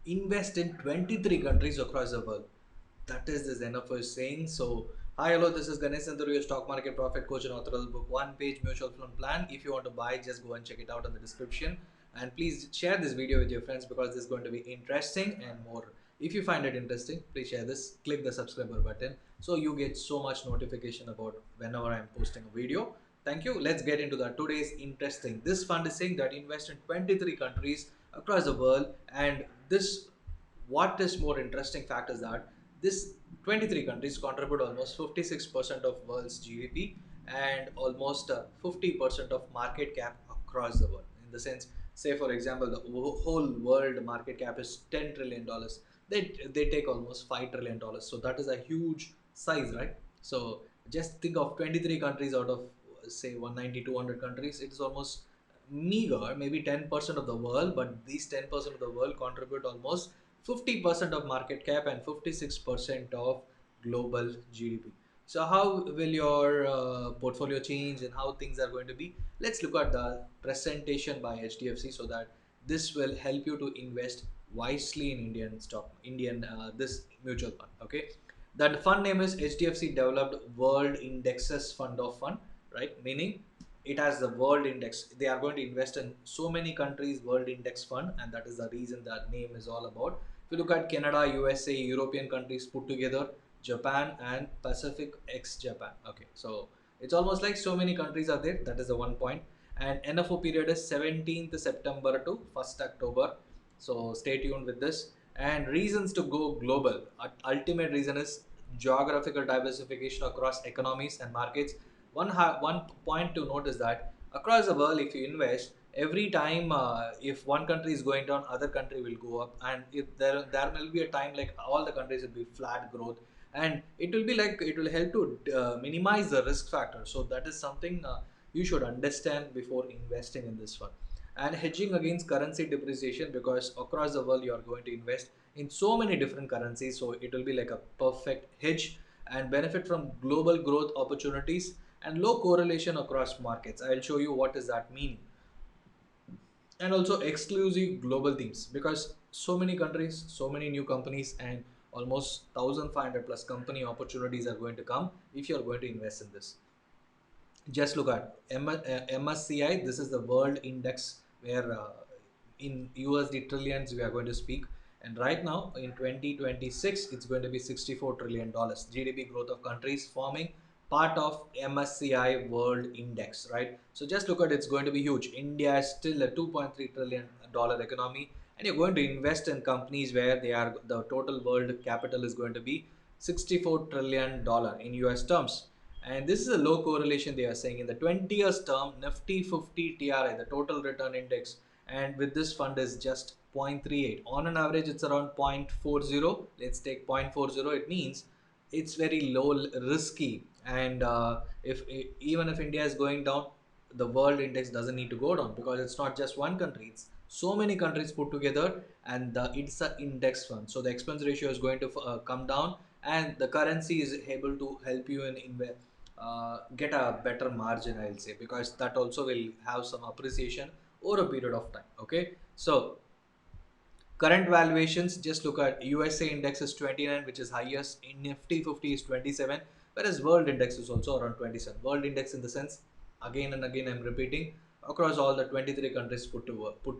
invest in 23 countries across the world. That is this NFO is saying. So, hi, hello, this is Ganesh Sandhu, your stock market profit coach and author of the book One Page Mutual Fund Plan. If you want to buy, just go and check it out in the description. And please share this video with your friends because this is going to be interesting and more. If you find it interesting, please share this, click the subscriber button so you get so much notification about whenever I'm posting a video. Thank you. Let's get into that. Today's interesting. This fund is saying that invest in 23 countries across the world, and this what is more interesting fact is that this 23 countries contribute almost 56% of world's GDP and almost 50% of market cap across the world. In the sense, say for example, the whole world market cap is $10 trillion. They take almost $5 trillion. So that is a huge size, right? So just think of 23 countries out of say 190, 200 countries. It is almost meager, maybe 10% of the world, but these 10% of the world contribute almost 50% of market cap and 56% of global GDP. So how will your portfolio change and how things are going to be? Let's look at the presentation by HDFC so that this will help you to invest wisely in Indian this mutual fund. Okay, that fund name is HDFC Developed World Indexes Fund of Fund, right? Meaning it has the world index. They are going to invest in so many countries world index fund, and that is the reason that name is all about. If you look at Canada, USA, European countries put together, Japan and Pacific ex Japan. Okay, so it's almost like so many countries are there. That is the one point. And NFO period is 17th September to 1st October. So stay tuned with this. And reasons to go global. Ultimate reason is geographical diversification across economies and markets. One point to note is that across the world, if you invest, every time if one country is going down, other country will go up, and if there will be a time like all the countries will be flat growth, and it will be like it will help to minimize the risk factor. So that is something you should understand before investing in this one. And hedging against currency depreciation, because across the world you are going to invest in so many different currencies, so it will be like a perfect hedge. And benefit from global growth opportunities and low correlation across markets. I'll show you what does that mean. And also exclusive global themes, because so many countries, so many new companies, and almost 1500 plus company opportunities are going to come if you're going to invest in this. Just look at MSCI. This is the world index where in USD trillions we are going to speak. And right now in 2026, it's going to be $64 trillion GDP growth of countries forming part of MSCI World Index, right? So just look at, it's going to be huge. India is still a $2.3 trillion economy, and you're going to invest in companies where they are the total world capital is going to be $64 trillion in US terms. And this is a low correlation they are saying in the 20 years term. Nifty 50 TRI, the total return index, and with this fund is just 0.38. On an average, it's around 0.40. Let's take 0.40. It means it's very low risky. And if even if India is going down, the world index doesn't need to go down because it's not just one country. It's so many countries put together, and it's an index fund. So the expense ratio is going to come down, and the currency is able to help you in get a better margin, I'll say, because that also will have some appreciation over a period of time. Okay, so current valuations, just look at USA index is 29, which is highest. In Nifty 50 is 27, whereas world index is also around 27. World index in the sense, again and again I'm repeating, across all the 23 countries put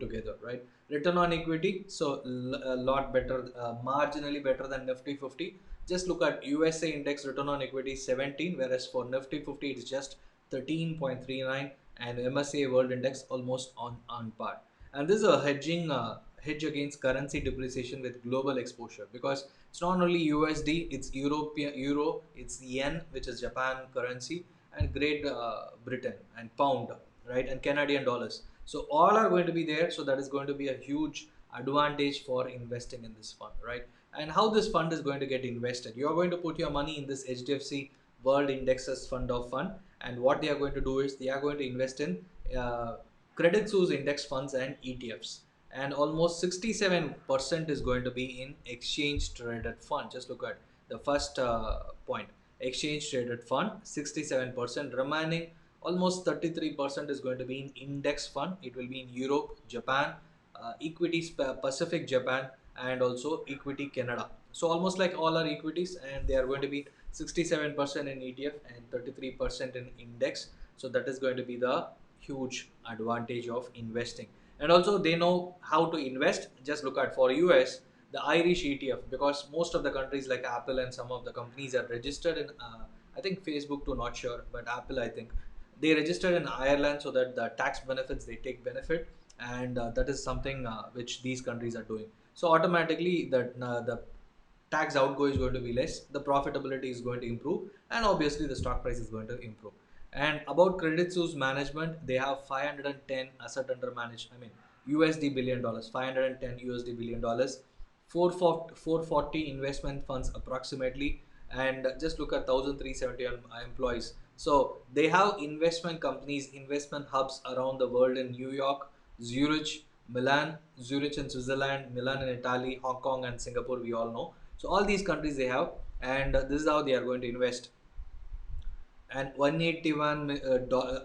together, right? Return on equity, so a lot better, marginally better than Nifty 50. Just look at USA index return on equity 17, whereas for Nifty 50 it's just 13.39, and MSCI World Index almost on par. And this is a hedge against currency depreciation with global exposure, because it's not only USD, it's European euro, it's yen, which is Japan currency, and Great Britain, and pound, right, and Canadian dollars. So all are going to be there. So that is going to be a huge advantage for investing in this fund, right? And how this fund is going to get invested? You are going to put your money in this HDFC World Indexes Fund of Fund, and what they are going to do is they are going to invest in Credit Suisse index funds and ETFs, and almost 67% is going to be in exchange traded fund. Just look at the first point, exchange traded fund 67%, remaining almost 33% is going to be in index fund. It will be in Europe, Japan, equities Pacific Japan, and also equity Canada. So almost like all are equities, and they are going to be 67% in ETF and 33% in index. So that is going to be the huge advantage of investing. And also they know how to invest. Just look at for US the Irish ETF, because most of the countries like Apple and some of the companies are registered in I think Facebook too, not sure, but Apple I think they registered in Ireland, so that the tax benefits they take benefit, and that is something which these countries are doing. So automatically that the tax outgo is going to be less, the profitability is going to improve, and obviously the stock price is going to improve. And about Credit Suisse management, they have 510 asset under management. I mean USD billion dollars, 510 USD billion dollars, 440 investment funds approximately, and just look at 1,370 employees. So they have investment companies, investment hubs around the world in New York, Zurich, Milan, Zurich in Switzerland, Milan in Italy, Hong Kong, and Singapore. We all know. So all these countries they have, and this is how they are going to invest. And 181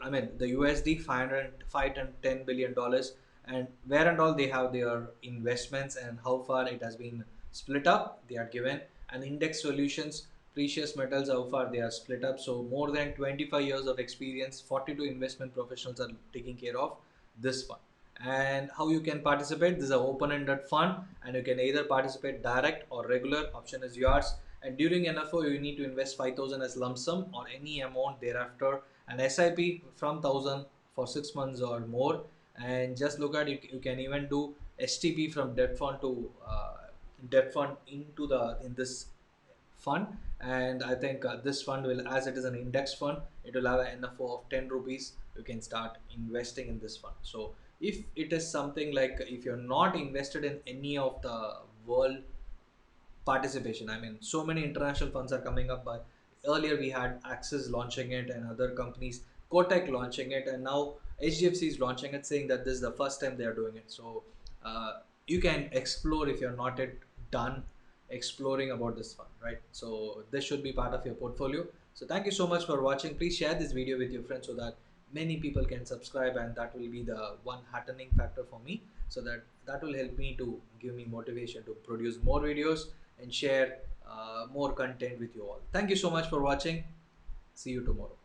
I mean the USD 510 billion dollars, and where and all they have their investments and how far it has been split up they are given. And index solutions, precious metals, how far they are split up. So more than 25 years of experience, 42 investment professionals are taking care of this fund. And how you can participate, this is an open-ended fund, and you can either participate direct or regular, option is yours. And during NFO you need to invest 5,000 as lump sum or any amount thereafter, and SIP from 1,000 for 6 months or more. And just look at it, you can even do STP from debt fund to debt fund into the in this fund. And I think this fund will, as it is an index fund, it will have an NFO of 10 rupees. You can start investing in this fund. So if it is something like, if you're not invested in any of the world participation, I mean so many international funds are coming up, but earlier we had Axis launching it and other companies, Kotak launching it, and now HDFC is launching it, saying that this is the first time they are doing it. So you can explore if you're not yet done exploring about this fund, right? So this should be part of your portfolio. So thank you so much for watching. Please share this video with your friends so that many people can subscribe, and that will be the one heartening factor for me, so that that will help me to give me motivation to produce more videos and share more content with you all. Thank you so much for watching. See you tomorrow.